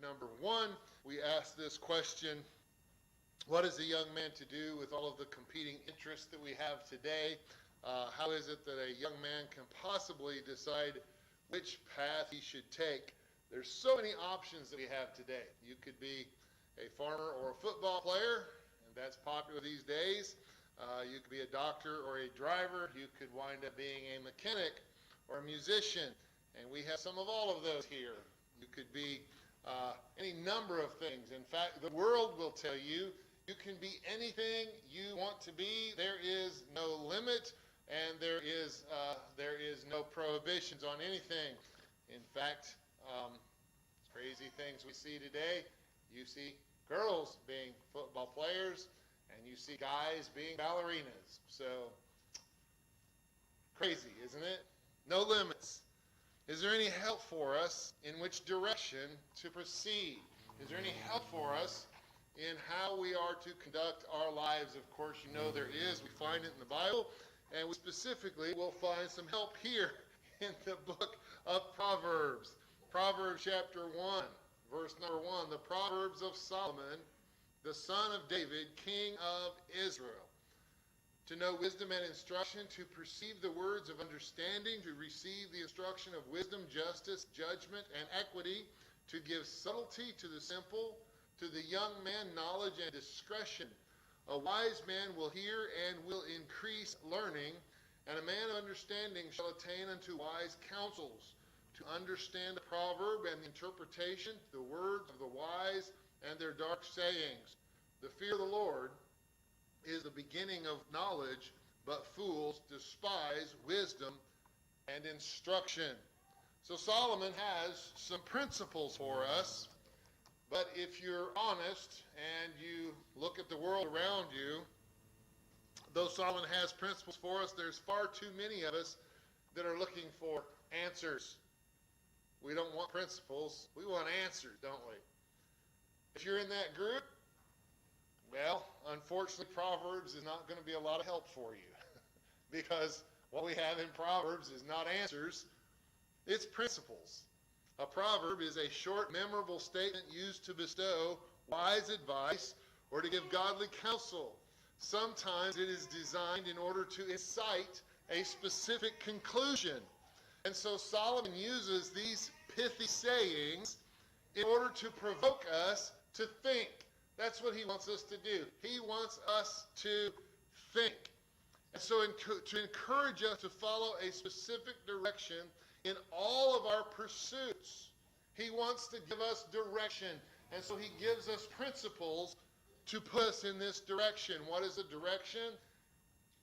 number 1, we ask this question: what is a young man to do with all of the competing interests that we have today? How is it that a young man can possibly decide which path he should take? There's so many options that we have today. You could be a farmer or a football player, and that's popular these days. You could be a doctor or a driver. You could wind up being a mechanic or a musician, and we have some of all of those here. You could be any number of things. In fact, the world will tell you you can be anything you want to be. There is no limit, and there is no prohibitions on anything. In fact, crazy things we see today. You see girls being football players, and you see guys being ballerinas. So, crazy, isn't it? No limits. Is there any help for us in which direction to proceed? Is there any help for us in how we are to conduct our lives? Of course, you know there is. We find it in the Bible, and we specifically will find some help here in the book of Proverbs. Proverbs chapter 1, verse number 1, the Proverbs of Solomon, the son of David, king of Israel. To know wisdom and instruction, to perceive the words of understanding, to receive the instruction of wisdom, justice, judgment, and equity, to give subtlety to the simple, to the young man knowledge and discretion. A wise man will hear and will increase learning, and a man of understanding shall attain unto wise counsels. To understand the proverb and the interpretation, the words of the wise and their dark sayings. The fear of the Lord is the beginning of knowledge, but fools despise wisdom and instruction. So Solomon has some principles for us, but if you're honest and you look at the world around you, though Solomon has principles for us, there's far too many of us that are looking for answers. We don't want principles. We want answers, don't we? If you're in that group, well, unfortunately, Proverbs is not going to be a lot of help for you because what we have in Proverbs is not answers, it's principles. A proverb is a short, memorable statement used to bestow wise advice or to give godly counsel. Sometimes it is designed in order to incite a specific conclusion. And so Solomon uses these pithy sayings in order to provoke us to think. That's what he wants us to do. He wants us to think. And so to encourage us to follow a specific direction in all of our pursuits. He wants to give us direction. And so he gives us principles to put us in this direction. What is the direction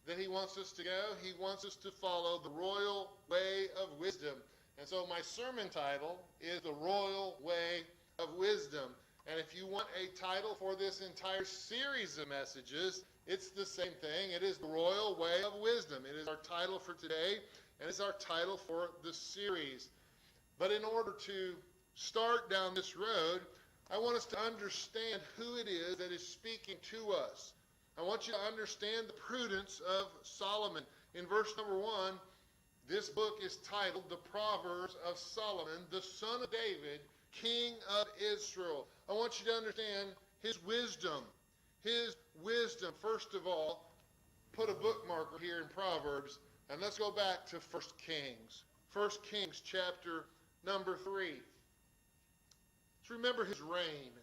that he wants us to go? He wants us to follow the royal way of wisdom. And so my sermon title is The Royal Way of Wisdom. And if you want a title for this entire series of messages, it's the same thing. It is The Royal Way of Wisdom. It is our title for today, and it's our title for the series. But in order to start down this road, I want us to understand who it is that is speaking to us. I want you to understand the prudence of Solomon. In verse number 1, this book is titled The Proverbs of Solomon, the son of David, king of Israel. I want you to understand his wisdom. His wisdom. First of all, put a bookmarker here in Proverbs, and let's go back to 1 Kings. 1 Kings chapter number 3. Let's remember his reign.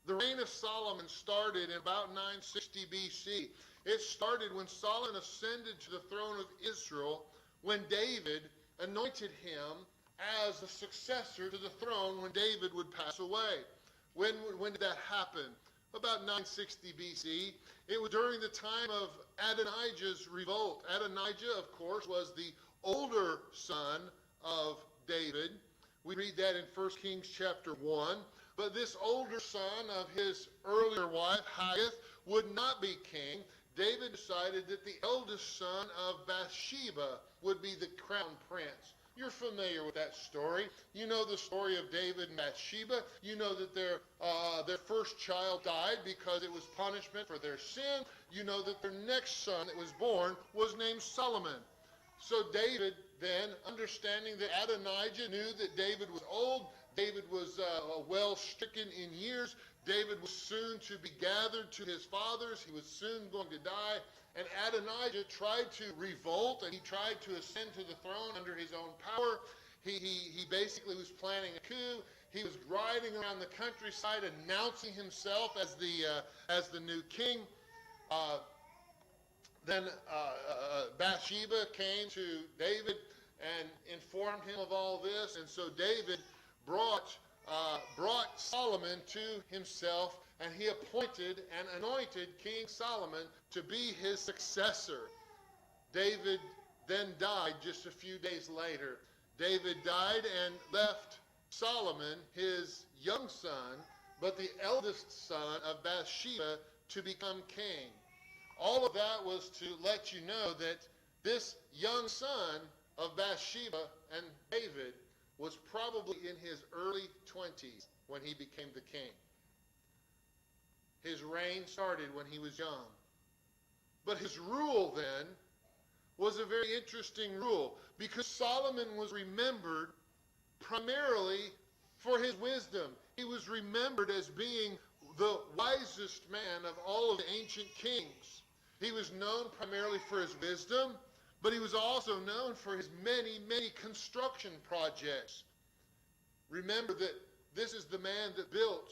The reign of Solomon started in about 960 BC. It started when Solomon ascended to the throne of Israel, when David anointed him as the successor to the throne when David would pass away. When did that happen? About 960 BC. It was during the time of Adonijah's revolt. Adonijah, of course, was the older son of David. We read that in 1 Kings chapter 1. But this older son of his earlier wife, Haggith, would not be king. David decided that the eldest son of Bathsheba would be the crown prince. You're familiar with that story. You know the story of David and Bathsheba. You know that their first child died because it was punishment for their sin. You know that their next son that was born was named Solomon. So David then, understanding that Adonijah knew that David was old, David was well stricken in years, David was soon to be gathered to his fathers, he was soon going to die, and Adonijah tried to revolt, and he tried to ascend to the throne under his own power. He basically was planning a coup. He was riding around the countryside announcing himself as the new king. Then Bathsheba came to David and informed him of all this, and so David brought Solomon to himself, and he appointed and anointed King Solomon to be his successor. David then died just a few days later. David died and left Solomon, his young son, but the eldest son of Bathsheba, to become king. All of that was to let you know that this young son of Bathsheba and David was probably in his early 20s when he became the king. His reign started when he was young. But his rule then was a very interesting rule, because Solomon was remembered primarily for his wisdom. He was remembered as being the wisest man of all of the ancient kings. He was known primarily for his wisdom, but he was also known for his many, many construction projects. Remember that this is the man that built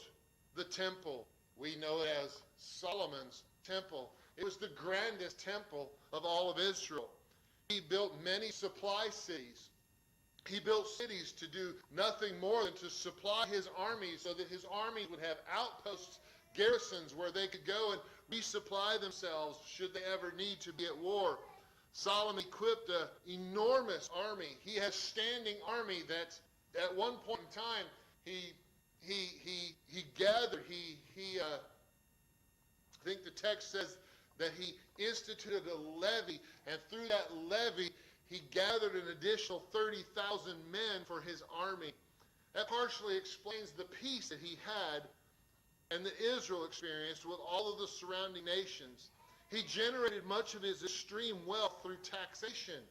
the temple. We know it as Solomon's temple. It was the grandest temple of all of Israel. He built many supply cities. He built cities to do nothing more than to supply his army so that his army would have outposts, garrisons where they could go and resupply themselves should they ever need to be at war. Solomon equipped an enormous army. He had a standing army that at one point in time he gathered, I think the text says that he instituted a levy, and through that levy he gathered an additional 30,000 men for his army. That partially explains the peace that he had and that Israel experienced with all of the surrounding nations. He generated much of his extreme wealth through taxation.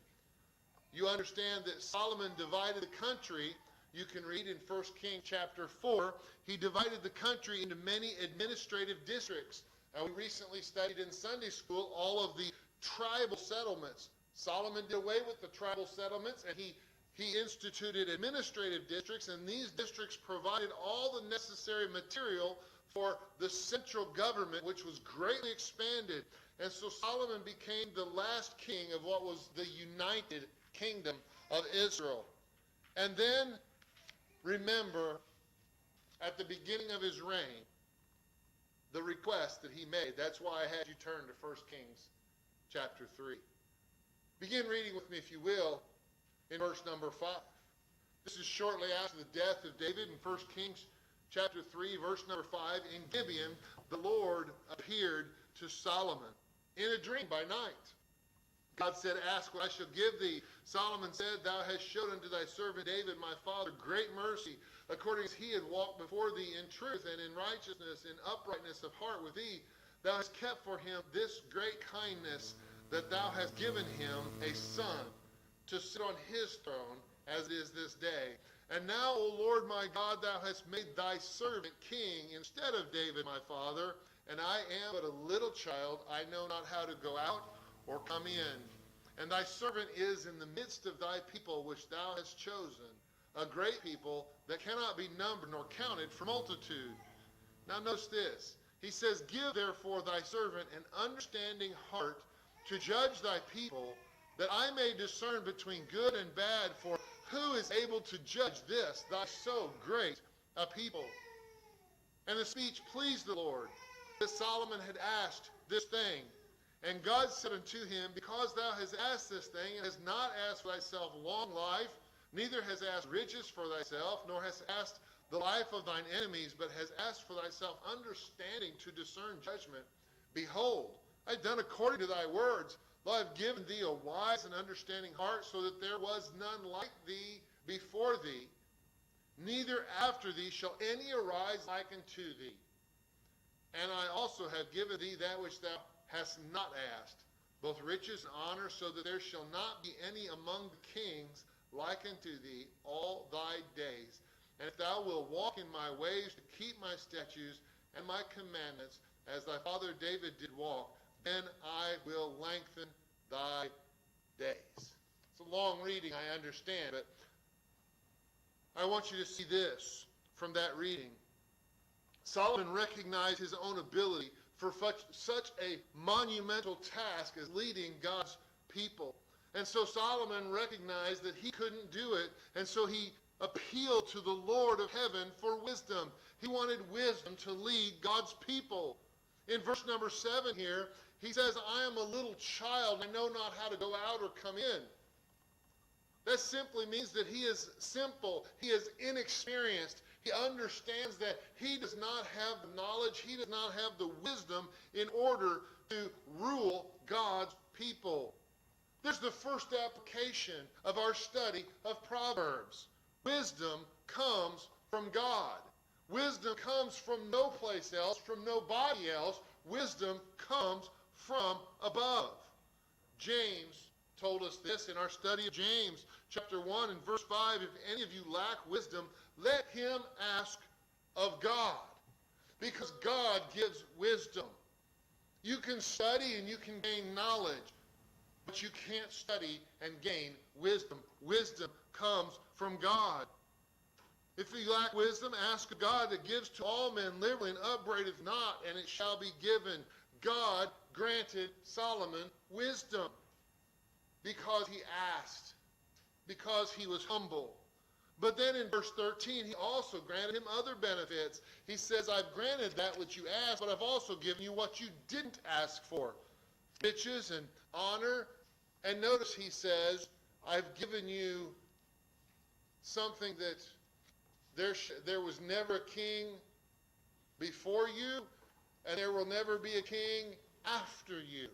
You understand that Solomon divided the country. You can read in 1 Kings chapter 4, he divided the country into many administrative districts. And we recently studied in Sunday school all of the tribal settlements. Solomon did away with the tribal settlements, and he instituted administrative districts, and these districts provided all the necessary material for the central government, which was greatly expanded. And so Solomon became the last king of what was the united kingdom of Israel. And then, remember, at the beginning of his reign, the request that he made. That's why I had you turn to 1 Kings chapter 3. Begin reading with me, if you will, in verse number 5. This is shortly after the death of David in 1 Kings chapter 3, verse number 5. In Gibeon, the Lord appeared to Solomon in a dream by night. God said, "Ask what I shall give thee." Solomon said, "Thou hast showed unto thy servant David my father great mercy, according as he had walked before thee in truth and in righteousness and uprightness of heart with thee. Thou hast kept for him this great kindness, that thou hast given him a son to sit on his throne, as it is this day. And now, O Lord my God, thou hast made thy servant king instead of David my father, and I am but a little child, I know not how to go out or come in. And thy servant is in the midst of thy people which thou hast chosen, a great people that cannot be numbered nor counted for multitude." Now notice this. He says, "Give therefore thy servant an understanding heart to judge thy people, that I may discern between good and bad, for who is able to judge this, thy so great a people?" And the speech pleased the Lord, that Solomon had asked this thing. And God said unto him, "Because thou hast asked this thing, and hast not asked for thyself long life, neither hast asked riches for thyself, nor hast asked the life of thine enemies, but hast asked for thyself understanding to discern judgment. Behold, I have done according to thy words. Lo, I have given thee a wise and understanding heart, so that there was none like thee before thee, neither after thee shall any arise like unto thee. And I also have given thee that which thou hast not asked, both riches and honor, so that there shall not be any among the kings like unto thee all thy days. And if thou wilt walk in my ways to keep my statutes and my commandments, as thy father David did walk, then I will lengthen thy days. It's a long reading, I understand, but I want you to see this from that reading. Solomon recognized his own ability for such a monumental task as leading God's people. And so Solomon recognized that he couldn't do it, and so he appealed to the Lord of heaven for wisdom. He wanted wisdom to lead God's people. In verse number 7 here, he says, I am a little child, I know not how to go out or come in. That simply means that he is simple, he is inexperienced. He understands that he does not have the knowledge, he does not have the wisdom in order to rule God's people. There's the first application of our study of Proverbs. Wisdom comes from God. Wisdom comes from no place else, from nobody else. Wisdom comes from above. James told us this in our study of James, chapter 1 and verse 5. If any of you lack wisdom, let him ask of God, because God gives wisdom. You can study and you can gain knowledge, but you can't study and gain wisdom. Wisdom comes from God. If you lack wisdom, ask of God that gives to all men liberally and upbraideth not, and it shall be given. God granted Solomon wisdom because he asked, because he was humble. But then in verse 13, he also granted him other benefits. He says, I've granted that which you asked, but I've also given you what you didn't ask for. Riches and honor. And notice he says, I've given you something that there was never a king before you, and there will never be a king after you.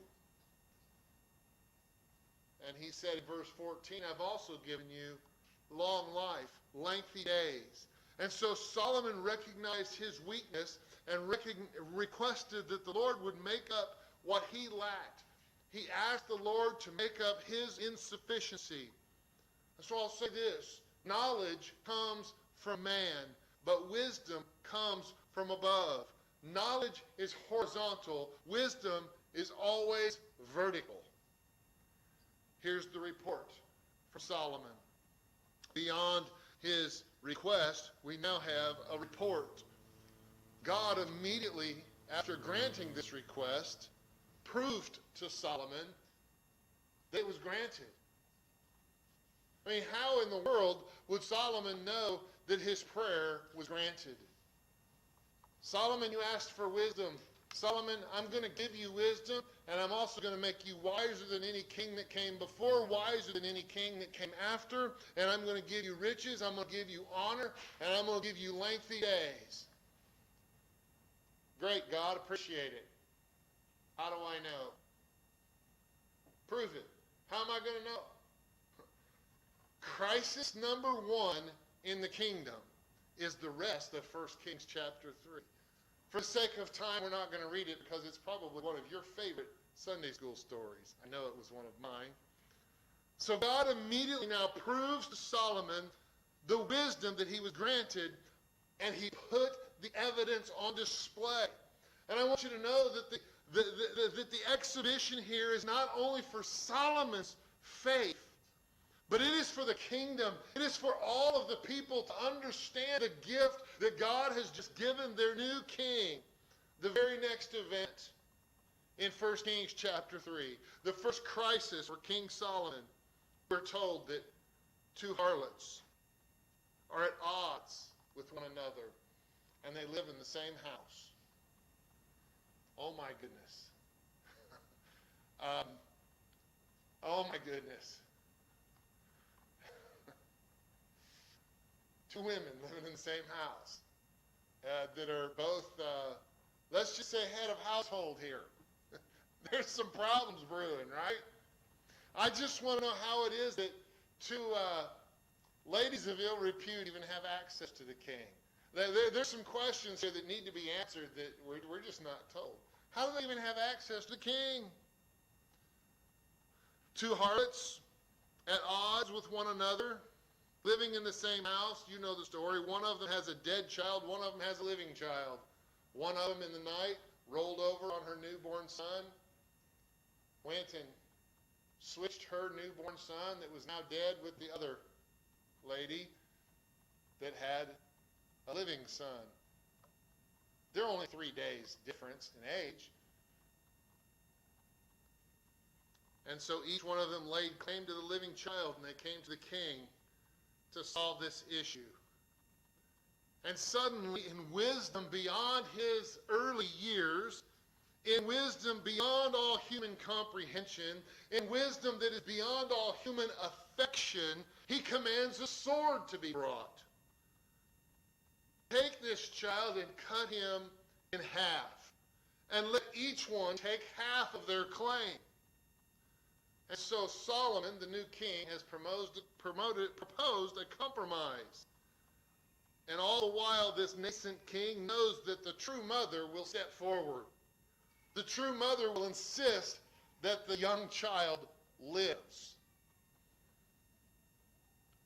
And he said in verse 14, I've also given you long life, lengthy days. And so Solomon recognized his weakness and requested that the Lord would make up what he lacked. He asked the Lord to make up his insufficiency. So I'll say this, knowledge comes from man, but wisdom comes from above. Knowledge is horizontal, wisdom is always vertical. Here's the report from Solomon. Beyond his request, we now have a report. God immediately, after granting this request, proved to Solomon that it was granted. I mean, how in the world would Solomon know that his prayer was granted? Solomon, you asked for wisdom. Solomon, I'm going to give you wisdom, and I'm also going to make you wiser than any king that came before, wiser than any king that came after, and I'm going to give you riches, I'm going to give you honor, and I'm going to give you lengthy days. Great, God, appreciate it. How do I know? Prove it. How am I going to know? Crisis number 1 in the kingdom is the rest of 1 Kings chapter 3. For the sake of time, we're not going to read it because it's probably one of your favorite Sunday school stories. I know it was one of mine. So God immediately now proves to Solomon the wisdom that he was granted, and he put the evidence on display. And I want you to know that the exhibition here is not only for Solomon's faith, but it is for the kingdom. It is for all of the people to understand the gift that God has just given their new king. The very next event in 1 Kings chapter 3, the first crisis for King Solomon, we're told that 2 harlots are at odds with one another, and they live in the same house. Oh my goodness. Oh my goodness. 2 women living in the same house that are both, let's just say, head of household here. There's some problems brewing, right? I just want to know how it is that 2 ladies of ill repute even have access to the king. There's some questions here that need to be answered that we're just not told. How do they even have access to the king? Two harlots at odds with one another, living in the same house. You know the story. One of them has a dead child. One of them has a living child. One of them in the night rolled over on her newborn son, went and switched her newborn son that was now dead with the other lady that had a living son. They're only 3 days difference in age. And so each one of them laid claim to the living child, and they came to the king to solve this issue. And suddenly, in wisdom beyond his early years, in wisdom beyond all human comprehension, in wisdom that is beyond all human affection, he commands a sword to be brought. Take this child and cut him in half, and let each one take half of their claim. And so Solomon, the new king, has proposed a compromise. And all the while, this nascent king knows that the true mother will step forward. The true mother will insist that the young child lives.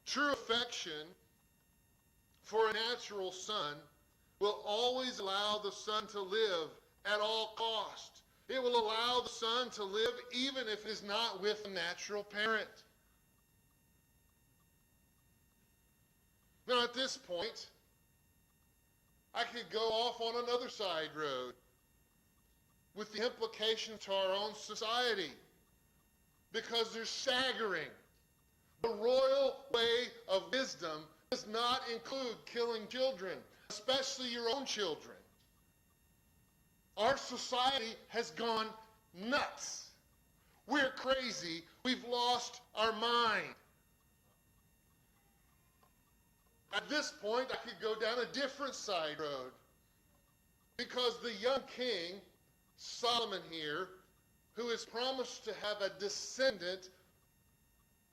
True affection for a natural son will always allow the son to live at all cost. It will allow the son to live even if it is not with a natural parent. Now at this point, I could go off on another side road with the implications to our own society, because they're staggering. The royal way of wisdom does not include killing children, especially your own children. Our society has gone nuts. We're crazy. We've lost our mind. At this point, I could go down a different side road, because the young king, Solomon here, who is promised to have a descendant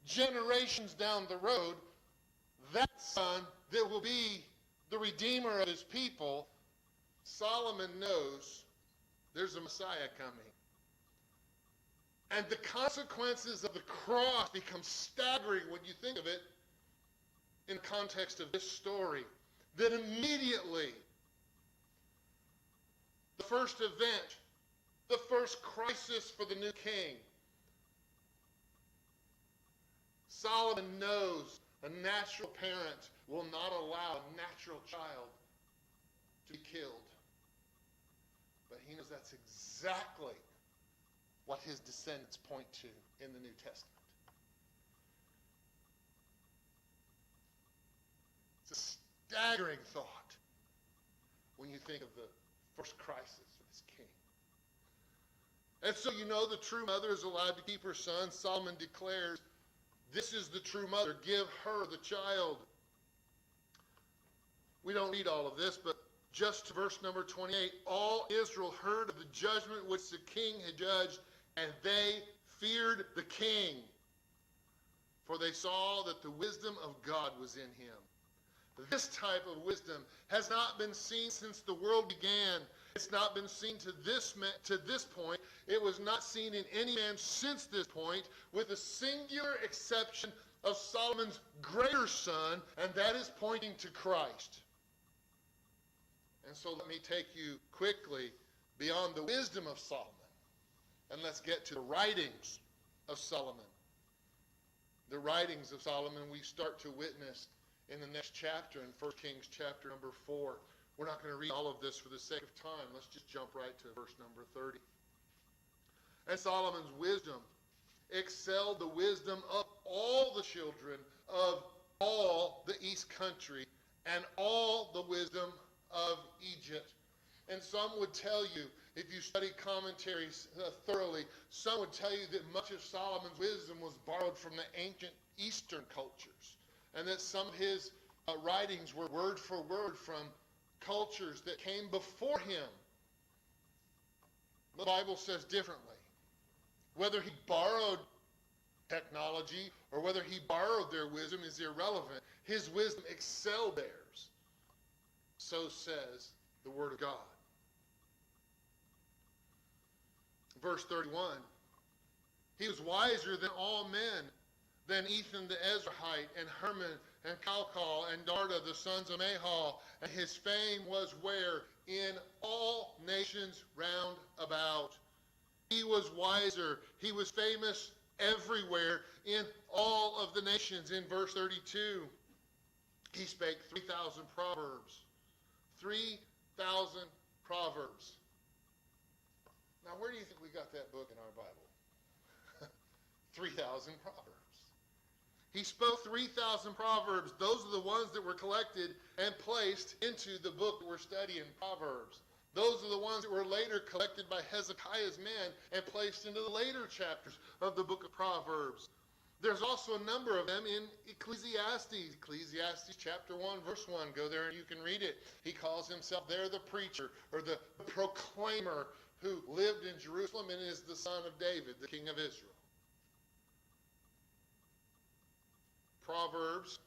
generations down the road, that son that will be the redeemer of his people, Solomon knows there's a Messiah coming. And the consequences of the cross become staggering when you think of it in the context of this story. That immediately, the first event, the first crisis for the new king, Solomon knows a natural parent will not allow a natural child to be killed. But he knows that's exactly what his descendants point to in the New Testament. It's a staggering thought when you think of the first crisis of this king. And so you know the true mother is allowed to keep her son. Solomon declares, this is the true mother. Give her the child. We don't read all of this, but just to verse number 28, all Israel heard of the judgment which the king had judged, and they feared the king, for they saw that the wisdom of God was in him. This type of wisdom has not been seen since the world began. It's not been seen to this point. It was not seen in any man since this point, with the singular exception of Solomon's greater son, and that is pointing to Christ. And so let me take you quickly beyond the wisdom of Solomon, and let's get to the writings of Solomon. The writings of Solomon we start to witness in the next chapter, in 1 Kings chapter number 4. We're not going to read all of this for the sake of time. Let's just jump right to verse number 30. And Solomon's wisdom excelled the wisdom of all the children of all the east country and all the wisdom of Egypt. And some would tell you, if you study commentaries thoroughly, some would tell you that much of Solomon's wisdom was borrowed from the ancient Eastern cultures, and that some of his writings were word for word from cultures that came before him. The Bible says differently. Whether he borrowed technology or whether he borrowed their wisdom is irrelevant. His wisdom excelled theirs. So says the Word of God. Verse 31. He was wiser than all men, than Ethan the Ezrahite, and Herman, and Calcol, and Darda, the sons of Mahal. And his fame was where? In all nations round about. He was wiser. He was famous everywhere in all of the nations. In verse 32, he spake 3,000 proverbs. 3,000 proverbs. Now, where do you think we got that book in our Bible? 3,000 proverbs. He spoke 3,000 proverbs. Those are the ones that were collected and placed into the book that we're studying, Proverbs. Those are the ones that were later collected by Hezekiah's men and placed into the later chapters of the book of Proverbs. There's also a number of them in Ecclesiastes. Ecclesiastes chapter 1, verse 1. Go there and you can read it. He calls himself there the preacher or the proclaimer who lived in Jerusalem and is the son of David, the king of Israel. Proverbs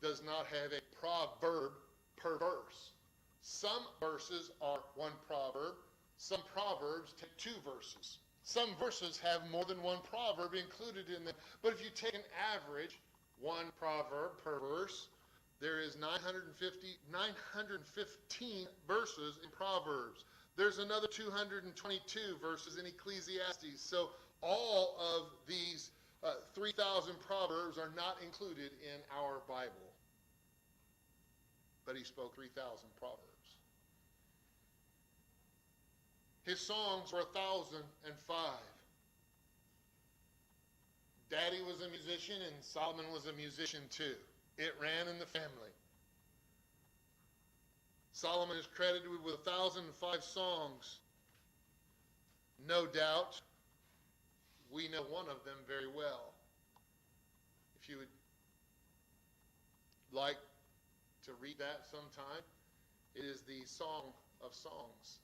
does not have a proverb per verse. Some verses are one proverb. Some proverbs take two verses. Some verses have more than one proverb included in them. But if you take an average, one proverb per verse, there is 915 verses in Proverbs. There's another 222 verses in Ecclesiastes. So all of these 3,000 proverbs are not included in our Bible. But he spoke 3,000 proverbs. His songs were 1,005. Daddy was a musician and Solomon was a musician too. It ran in the family. Solomon is credited with 1,005 songs. No doubt, we know one of them very well. If you would like to read that sometime, it is the Song of Songs,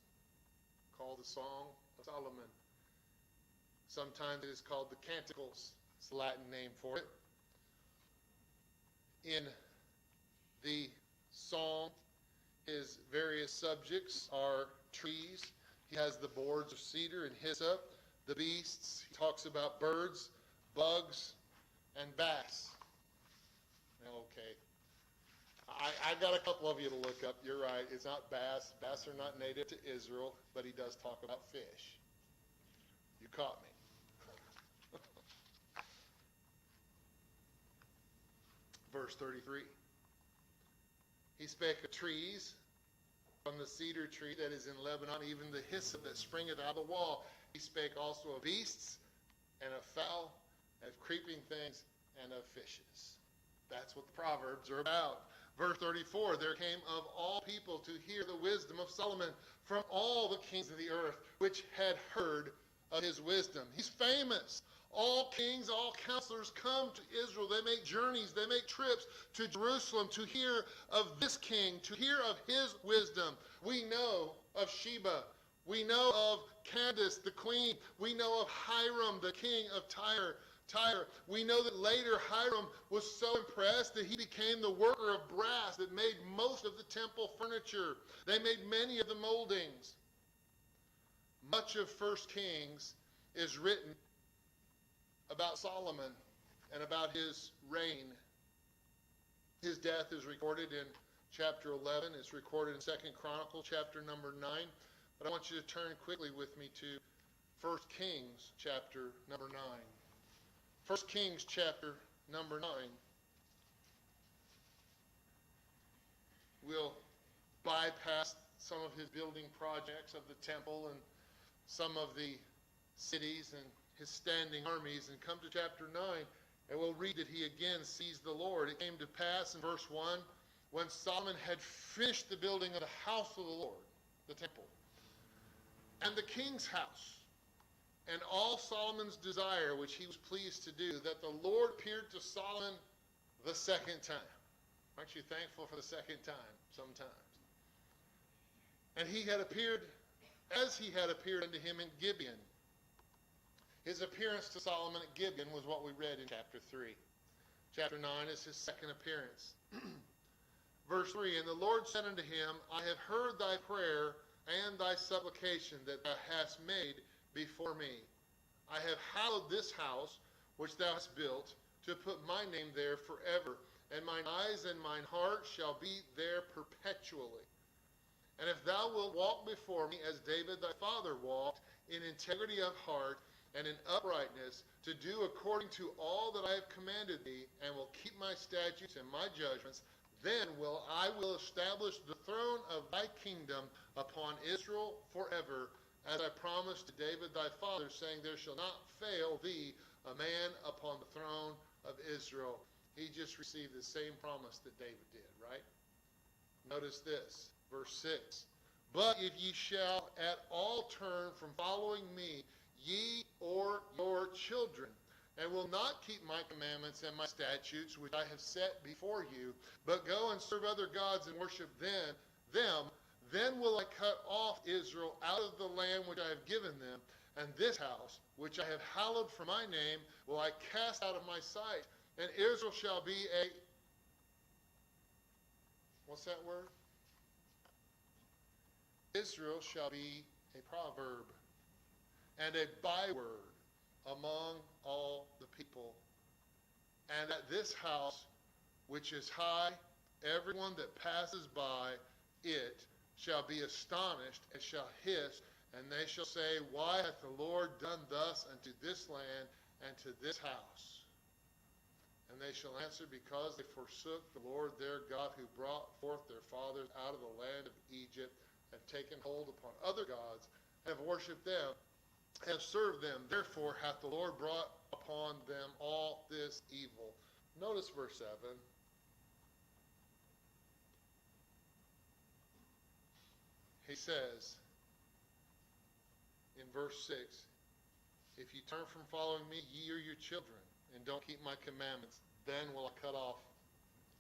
called the Song of Solomon. Sometimes it is called the Canticles. It's the Latin name for it. In the song, his various subjects are trees. He has the boards of cedar and hyssop, the beasts. He talks about birds, bugs, and bats. Okay. I got a couple of you to look up. You're right. It's not bass. Bass are not native to Israel, but he does talk about fish. You caught me. Verse 33. He spake of trees, from the cedar tree that is in Lebanon, even the hyssop that springeth out of the wall. He spake also of beasts, and of fowl, and of creeping things, and of fishes. That's what the Proverbs are about. Verse 34, there came of all people to hear the wisdom of Solomon from all the kings of the earth, which had heard of his wisdom. He's famous. All kings, all counselors come to Israel. They make journeys, they make trips to Jerusalem to hear of this king, to hear of his wisdom. We know of Sheba. We know of Candace, the queen. We know of Hiram, the king of Tyre. We know that later Hiram was so impressed that he became the worker of brass that made most of the temple furniture. They made many of the moldings. Much of 1 Kings is written about Solomon and about his reign. His death is recorded in chapter 11. It's recorded in 2 Chronicles chapter number 9. But I want you to turn quickly with me to 1 Kings chapter number 9. 1 Kings chapter number 9. We'll bypass some of his building projects of the temple and some of the cities and his standing armies and come to chapter 9, and we'll read that he again sees the Lord. It came to pass in verse 1, when Solomon had finished the building of the house of the Lord, the temple, and the king's house, and all Solomon's desire, which he was pleased to do, that the Lord appeared to Solomon the second time. Aren't you thankful for the second time sometimes? And he had appeared, as he had appeared unto him in Gibeon. His appearance to Solomon at Gibeon was what we read in chapter 3. Chapter 9 is his second appearance. Verse 3, and the Lord said unto him, I have heard thy prayer and thy supplication that thou hast made before me. I have hallowed this house which thou hast built, to put my name there forever, and mine eyes and mine heart shall be there perpetually. And if thou wilt walk before me as David thy father walked, in integrity of heart and in uprightness, to do according to all that I have commanded thee, and will keep my statutes and my judgments, then I will establish the throne of thy kingdom upon Israel forever, as I promised to David thy father, saying, there shall not fail thee a man upon the throne of Israel. He just received the same promise that David did, right? Notice this, verse 6. But if ye shall at all turn from following me, ye or your children, and will not keep my commandments and my statutes which I have set before you, but go and serve other gods and worship them, then will I cut off Israel out of the land which I have given them, and this house which I have hallowed for my name will I cast out of my sight, and Israel shall be a, what's that word? Israel shall be a proverb and a byword among all the people. And at this house, which is high, everyone that passes by it shall be astonished and shall hiss, and they shall say, why hath the Lord done thus unto this land and to this house? And they shall answer, because they forsook the Lord their God, who brought forth their fathers out of the land of Egypt, have taken hold upon other gods, and have worshipped them, and have served them. Therefore hath the Lord brought upon them all this evil. Notice verse 7. He says in verse 6, if you turn from following me, ye or your children, and don't keep my commandments, then will I cut off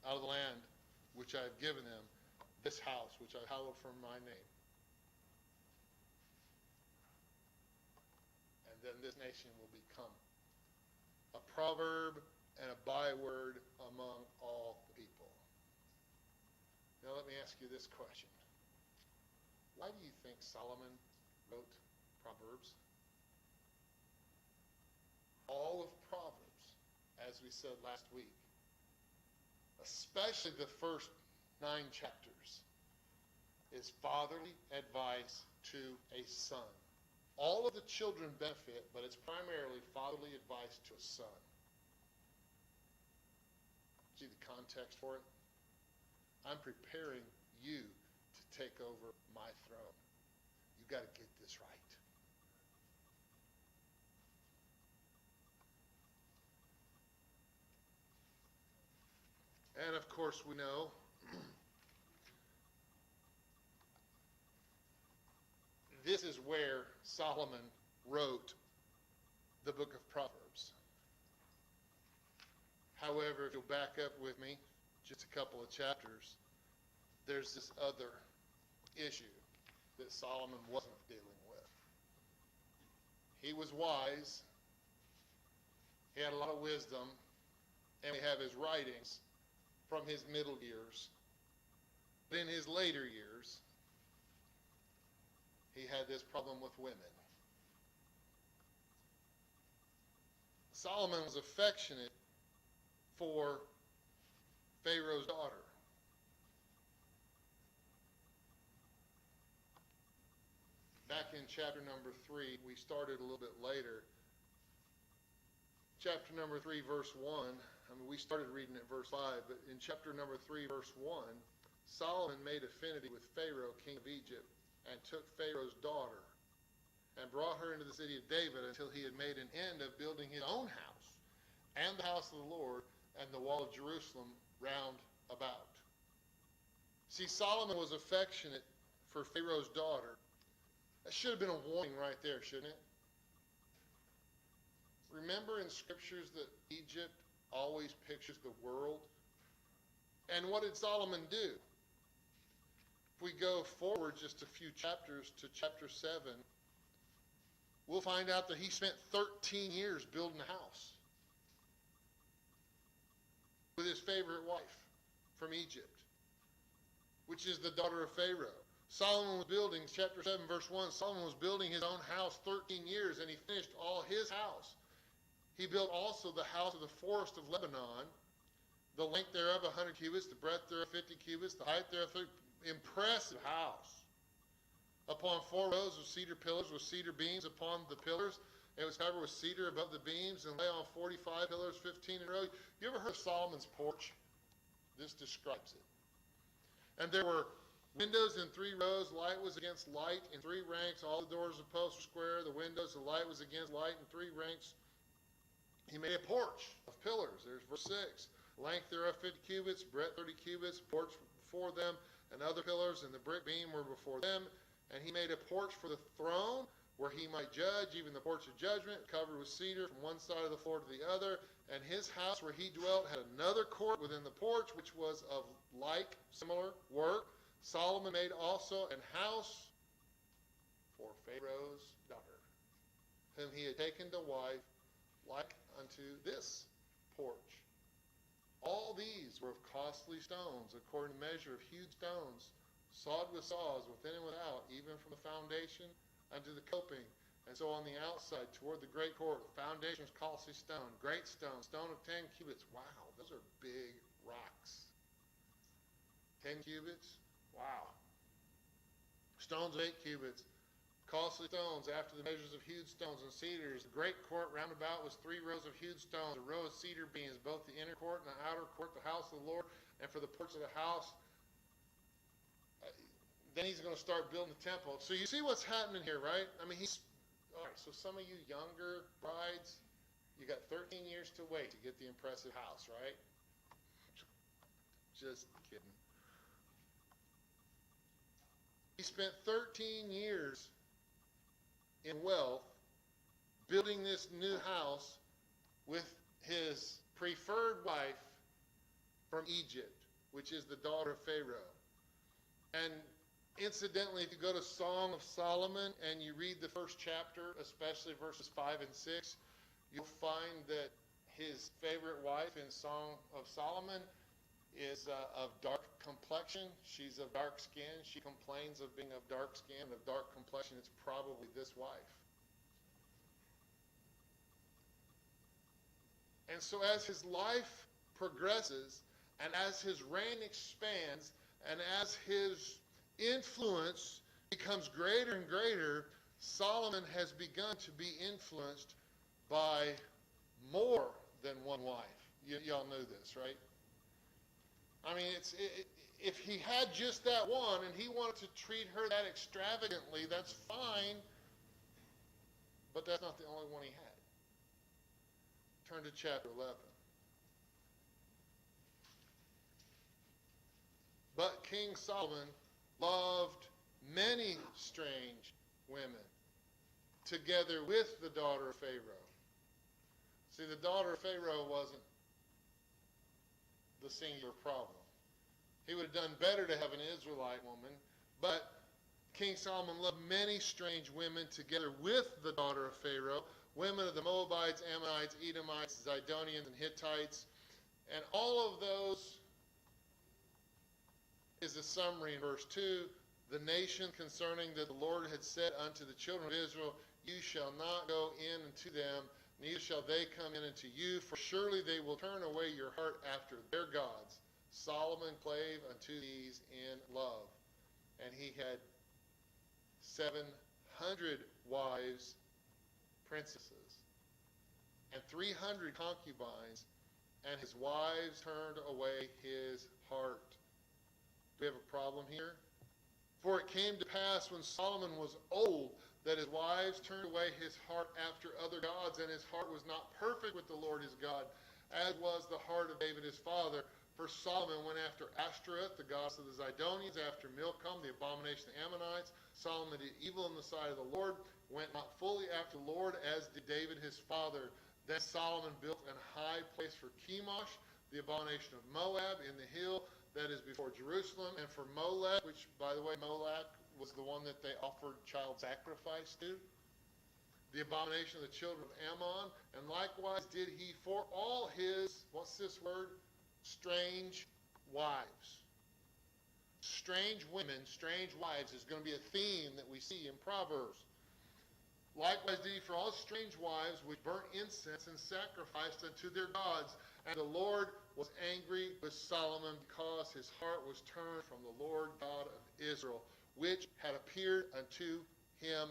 out of the land which I have given them this house which I hallowed for my name. And then this nation will become a proverb and a byword among all the people. Now let me ask you this question. Why do you think Solomon wrote Proverbs? All of Proverbs, as we said last week, especially the first 9 chapters, is fatherly advice to a son. All of the children benefit, but it's primarily fatherly advice to a son. See the context for it? I'm preparing you to take over my throne. You've got to get this right. And of course we know this is where Solomon wrote the book of Proverbs. However, if you'll back up with me just a couple of chapters, there's this other issue that Solomon wasn't dealing with. He was wise. He had a lot of wisdom. And we have his writings from his middle years. But in his later years, he had this problem with women. Solomon was affectionate for Pharaoh's daughter. Back in chapter number 3, we started a little bit later. Chapter number 3, verse 1, we started reading at verse 5, but in chapter number 3, verse 1, Solomon made affinity with Pharaoh, king of Egypt, and took Pharaoh's daughter and brought her into the city of David until he had made an end of building his own house and the house of the Lord and the wall of Jerusalem round about. See, Solomon was affectionate for Pharaoh's daughter. That should have been a warning right there, shouldn't it? Remember in scriptures that Egypt always pictures the world? And what did Solomon do? If we go forward just a few chapters to chapter 7, we'll find out that he spent 13 years building a house with his favorite wife from Egypt, which is the daughter of Pharaoh, Solomon was building, chapter 7, verse 1, Solomon was building his own house 13 years, and he finished all his house. He built also the house of the forest of Lebanon, the length thereof 100 cubits, the breadth thereof 50 cubits, the height thereof 30. Impressive house. Upon 4 rows of cedar pillars with cedar beams upon the pillars. It was covered with cedar above the beams and lay on 45 pillars, 15 in a row. You ever heard of Solomon's porch? This describes it. And there were windows in 3 rows. Light was against light in 3 ranks. All the doors of posts were square. The windows, the light was against light in 3 ranks. He made a porch of pillars. There's verse 6. Length thereof 50 cubits, breadth 30 cubits, porch before them, and other pillars, and the brick beam were before them. And he made a porch for the throne, where he might judge, even the porch of judgment, covered with cedar from one side of the floor to the other. And his house where he dwelt had another court within the porch, which was of like, similar work. Solomon made also an house for Pharaoh's daughter, whom he had taken to wife, like unto this porch. All these were of costly stones, according to measure of huge stones, sawed with saws within and without, even from the foundation unto the coping. And so on the outside, toward the great court, the foundation was costly stone, great stone, stone of 10 cubits. Wow, those are big rocks. 10 cubits? Wow. Stones of 8 cubits. Costly stones after the measures of hewed stones and cedars. The great court round about was 3 rows of hewed stones, a row of cedar beams, both the inner court and the outer court, the house of the Lord, and for the porch of the house. Then he's going to start building the temple. So you see what's happening here, right? I mean, all right, so some of you younger brides, you got 13 years to wait to get the impressive house, right? Just kidding. He spent 13 years in wealth building this new house with his preferred wife from Egypt, which is the daughter of Pharaoh. And incidentally, if you go to Song of Solomon and you read the first chapter, especially verses 5 and 6, you'll find that his favorite wife in Song of Solomon is of dark complexion. She's of dark skin. She complains of being of dark skin, of dark complexion. It's probably this wife. And so as his life progresses, and as his reign expands, and as his influence becomes greater and greater, Solomon has begun to be influenced by more than one wife. Y'all know this, right? I mean, if he had just that one and he wanted to treat her that extravagantly, that's fine. But that's not the only one he had. Turn to chapter 11. But King Solomon loved many strange women, together with the daughter of Pharaoh. See, the daughter of Pharaoh wasn't the singular problem. He would have done better to have an Israelite woman, but King Solomon loved many strange women together with the daughter of Pharaoh, women of the Moabites, Ammonites, Edomites, Zidonians, and Hittites. And all of those is a summary in verse 2. The nation concerning that the Lord had said unto the children of Israel, you shall not go in unto them, neither shall they come in unto you, for surely they will turn away your heart after their gods. Solomon clave unto these in love. And he had 700 wives, princesses, and 300 concubines, and his wives turned away his heart. Do we have a problem here? For it came to pass when Solomon was old that his wives turned away his heart after other gods, and his heart was not perfect with the Lord his God, as was the heart of David his father. For Solomon went after Ashtoreth, the goddess of the Zidonians, after Milcom, the abomination of the Ammonites. Solomon did evil in the sight of the Lord, went not fully after the Lord, as did David his father. Then Solomon built an high place for Chemosh, the abomination of Moab, in the hill that is before Jerusalem, and for Molech, which, by the way, Molech was the one that they offered child sacrifice to, the abomination of the children of Ammon. And likewise did he for all his, what's this word? Strange wives. strange women, strange wives is going to be a theme that we see in Proverbs. Likewise did he for all strange wives which burnt incense and sacrificed unto their gods. And the Lord was angry with Solomon because his heart was turned from the Lord God of Israel, which had appeared unto him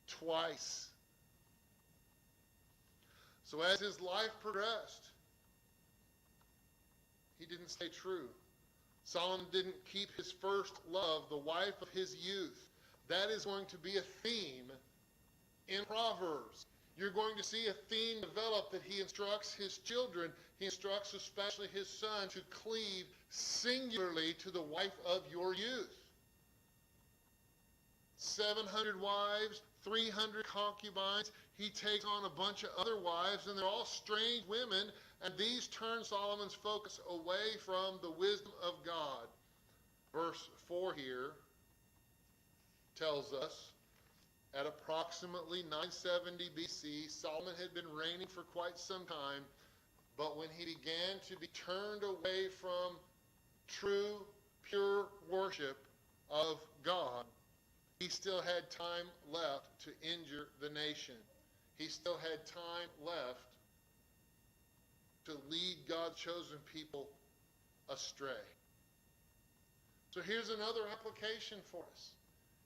twice. So as his life progressed, he didn't stay true. Solomon didn't keep his first love, the wife of his youth. That is going to be a theme in Proverbs. You're going to see a theme develop that he instructs his children, he instructs especially his son, to cleave singularly to the wife of your youth. 700 wives, 300 concubines. He takes on a bunch of other wives, and they're all strange women, and these turn Solomon's focus away from the wisdom of God. Verse 4 here tells us, at approximately 970 BC, Solomon had been reigning for quite some time, but when he began to be turned away from true, pure worship of God, he still had time left to injure the nation. He still had time left to lead God's chosen people astray. So here's another application for us.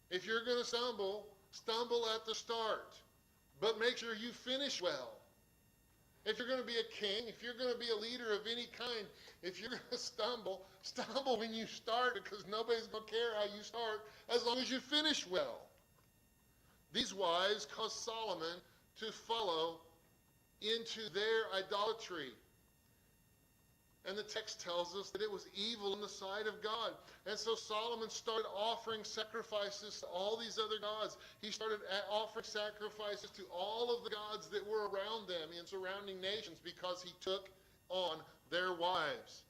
If you're going to stumble, stumble at the start, but make sure you finish well. If you're going to be a king, if you're going to be a leader of any kind, if you're going to stumble, stumble when you start, because nobody's going to care how you start as long as you finish well. These wives caused Solomon to follow into their idolatry. And the text tells us that it was evil in the sight of God. And so Solomon started offering sacrifices to all these other gods. He started offering sacrifices to all of the gods that were around them in surrounding nations because he took on their wives.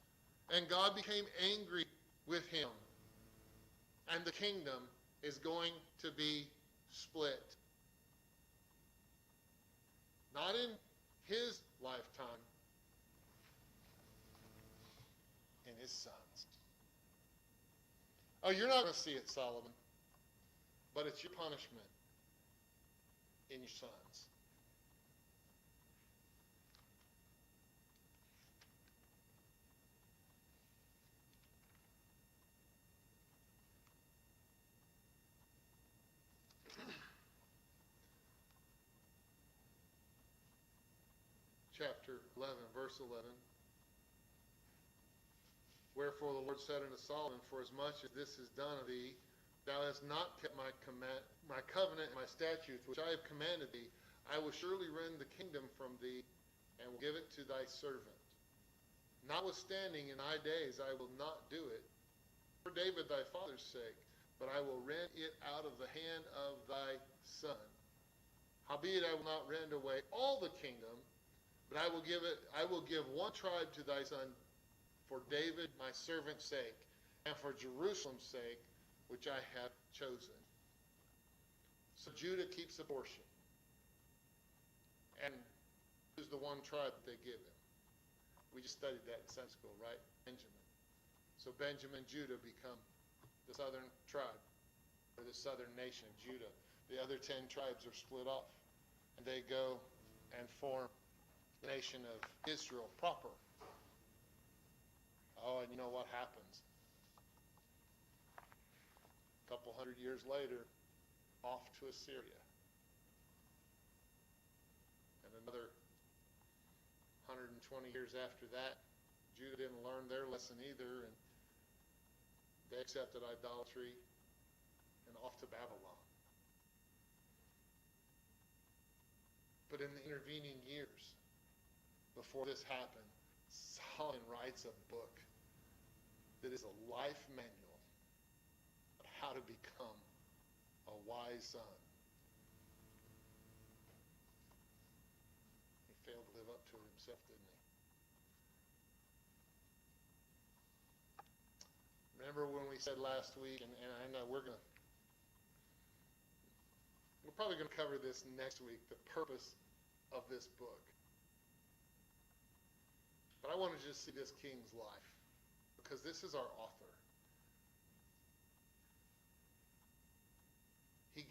And God became angry with him. And the kingdom is going to be split. Not in his lifetime, in his sons. Oh, you're not going to see it, Solomon, but it's your punishment in your sons. Chapter 11, verse 11. Wherefore the Lord said unto Solomon, forasmuch as this is done of thee, thou hast not kept my covenant and my statutes, which I have commanded thee, I will surely rend the kingdom from thee, and will give it to thy servant. Notwithstanding, in thy days I will not do it, for David thy father's sake, but I will rend it out of the hand of thy son. Howbeit I will not rend away all the kingdom, but I will give one tribe to thy son, for David my servant's sake, and for Jerusalem's sake, which I have chosen. So Judah keeps a portion. And who's the one tribe that they give him? We just studied that in Sunday school, right? Benjamin. So Benjamin and Judah become the southern tribe, or the southern nation of Judah. The other 10 tribes are split off, and they go and form the nation of Israel proper. Oh, and you know what happens? A couple hundred years later, off to Assyria. And another 120 years after that, Judah didn't learn their lesson either, and they accepted idolatry and off to Babylon. But in the intervening years, before this happened, Solomon writes a book that is a life manual on how to become a wise son. He failed to live up to it himself, didn't he? Remember when we said last week, and I know we're probably going to cover this next week, the purpose of this book. But I want to just see this king's life, because this is our author.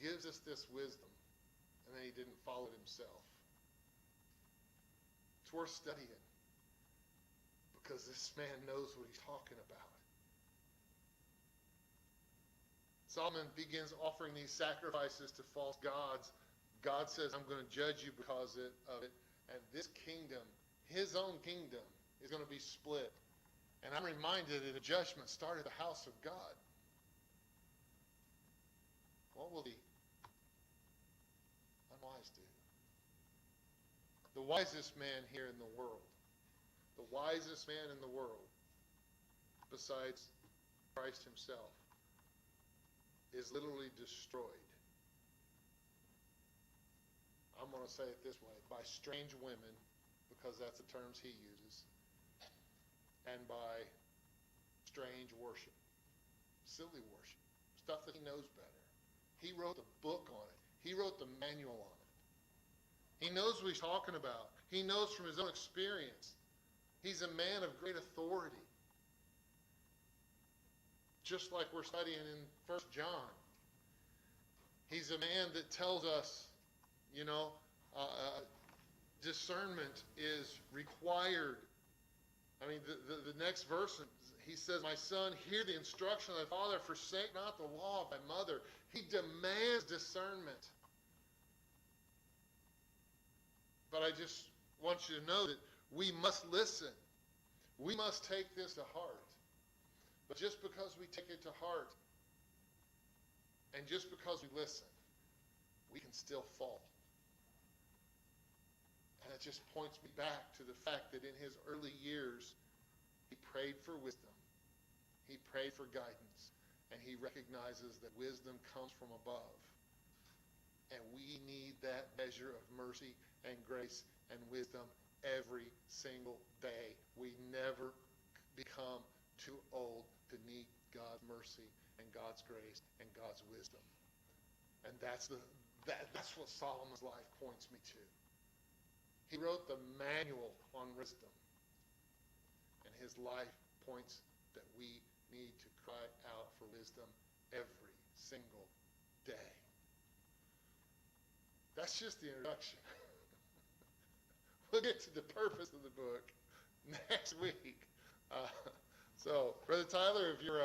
gives us this wisdom, and then he didn't follow it himself. It's worth studying because this man knows what he's talking about. Solomon begins offering these sacrifices to false gods. God says, I'm going to judge you because of it. And this kingdom, his own kingdom, is going to be split. And I'm reminded that a judgment started the house of God. What will the unwise do? The wisest man here in the world, the wisest man in the world, besides Christ himself, is literally destroyed. I'm going to say it this way, by strange women, because that's the terms he uses, and by strange worship, silly worship, stuff that he knows better. He wrote the book on it. He wrote the manual on it. He knows what he's talking about. He knows from his own experience. He's a man of great authority. Just like we're studying in 1 John. He's a man that tells us, discernment is required. I mean, the next verse, he says, my son, hear the instruction of thy father, forsake not the law of thy mother. He demands discernment. But I just want you to know that we must listen. We must take this to heart. But just because we take it to heart, and just because we listen, we can still fall. And it just points me back to the fact that in his early years, he prayed for wisdom. He prayed for guidance. And he recognizes that wisdom comes from above. And we need that measure of mercy and grace and wisdom every single day. We never become too old to need God's mercy and God's grace and God's wisdom. And that's what Solomon's life points me to. He wrote the manual on wisdom. And his life points that we need to cry out for wisdom every single day. That's just the introduction. We'll get to the purpose of the book next week. So, Brother Tyler, if you're